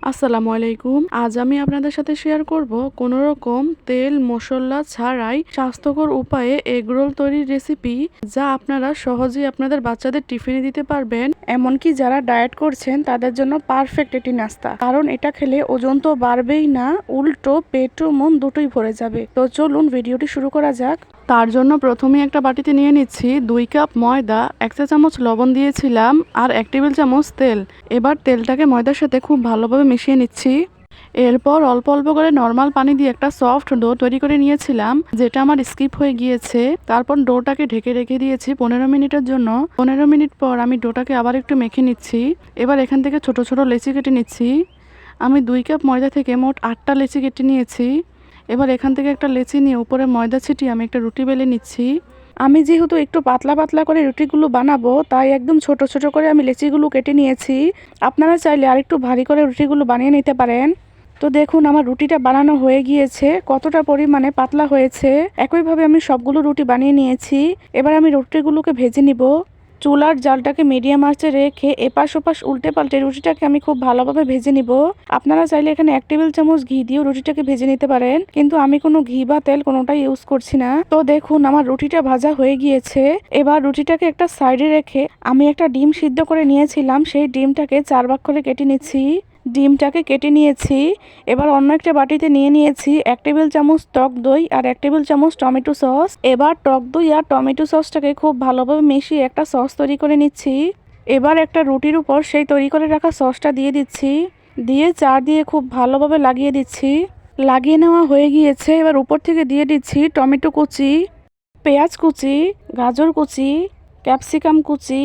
আসসালামু আলাইকুম। আজ আমি আপনাদের সাথে শেয়ার করব কোনো রকম তেল মশলা ছাড়াই স্বাস্থ্যকর উপায়ে এগ রোল তৈরির রেসিপি, যা আপনারা সহজেই আপনাদের বাচ্চাদের টিফিনে দিতে পারবেন। এমনকি যারা ডায়েট করছেন তাদের জন্য পারফেক্ট একটি নাস্তা, কারণ এটা খেলে ওজন তো বাড়বেই না, উল্টো পেট ও মন দুটোই ভরে যাবে। তো চলুন ভিডিওটি শুরু করা যাক। তার জন্য প্রথমে একটা বাটিতে নিয়ে নিচ্ছি 2 কাপ ময়দা, 1 চা চামচ লবণ দিয়েছিলাম আর 1 টেবিল চামচ তেল। এবার তেলটাকে ময়দার সাথে খুব ভালোভাবে মিশিয়ে নিচ্ছি। এরপর অল্প অল্প করে নর্মাল পানি দিয়ে একটা সফট ডো তৈরি করে নিয়েছিলাম, যেটা আমার স্কিপ হয়ে গিয়েছে। তারপর ডোটাকে ঢেকে রেখে দিয়েছি 15 মিনিটের জন্য। 15 মিনিট পর আমি ডোটাকে আবার একটু মেখে নিচ্ছি। এবার এখান থেকে ছোট ছোট লেচি কেটে নিচ্ছি। আমি 2 কাপ ময়দা থেকে মোট 8টা লেচি কেটে নিয়েছি। এবার এখান থেকে একটা লেচি নিয়ে উপরে ময়দা ছিটিয়ে আমি একটা রুটি বেলে নিচ্ছি। আমি যেহেতু একটু পাতলা পাতলা করে রুটিগুলো বানাবো, তাই একদম ছোট ছোট করে আমি লেচিগুলো কেটে নিয়েছি। আপনারা চাইলে আরেকটু ভারী করে রুটিগুলো বানিয়ে নিতে পারেন। তো দেখুন আমার রুটিটা বানানো হয়ে গিয়েছে, কতটা পরিমাণে পাতলা হয়েছে। একইভাবে আমি সবগুলো রুটি বানিয়ে নিয়েছি। এবার আমি রুটিগুলোকে ভেজে নিব। চুলার জালটাকে মিডিয়াম আঁচে রেখে এপাশ ওপাশ উল্টে পাল্টে রুটিটাকে আমি খুব ভালোভাবে ভেজে নিব। আপনারা চাইলে এখানে 1 টেবিল চামচ ঘি দিয়েও রুটিটাকে ভেজে নিতে পারেন, কিন্তু আমি কোনো ঘি বা তেল কোনোটাই ইউজ করছি না। তো দেখুন আমার রুটিটা ভাজা হয়ে গিয়েছে। এবার রুটিটাকে একটা সাইডে রেখে আমি একটা ডিম সিদ্ধ করে নিয়েছিলাম, সেই ডিমটাকে 4 ভাগ করে কেটে নিচ্ছি। ডিমটাকে কেটে নিয়েছি। এবার অন্য একটা বাটিতে নিয়ে নিয়েছি 1 টেবিল চামচ টক দই আর 1 টেবিল চামচ টমেটো সস। এবার টক দই আর টমেটো সসটাকে খুব ভালোভাবে মিশিয়ে একটা সস তৈরি করে নিচ্ছি। এবার একটা রুটির উপর সেই তৈরি করে রাখা সসটা দিয়ে দিচ্ছি, দিয়ে চার দিয়ে খুব ভালোভাবে লাগিয়ে দিচ্ছি। লাগিয়ে নেওয়া হয়ে গিয়েছে। এবার উপর থেকে দিয়ে দিচ্ছি টমেটো কুচি, পেঁয়াজ কুচি, গাজর কুচি, ক্যাপসিকাম কুচি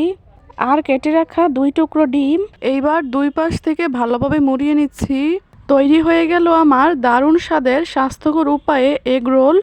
আর কেটে রাখা 2 টুকরো ডিম। এইবার দুই পাশ থেকে ভালোভাবে মুড়িয়ে নিচ্ছি। তৈরি হয়ে গেল আমার দারুণ স্বাদের স্বাস্থ্যকর উপায়ে এগ রোল।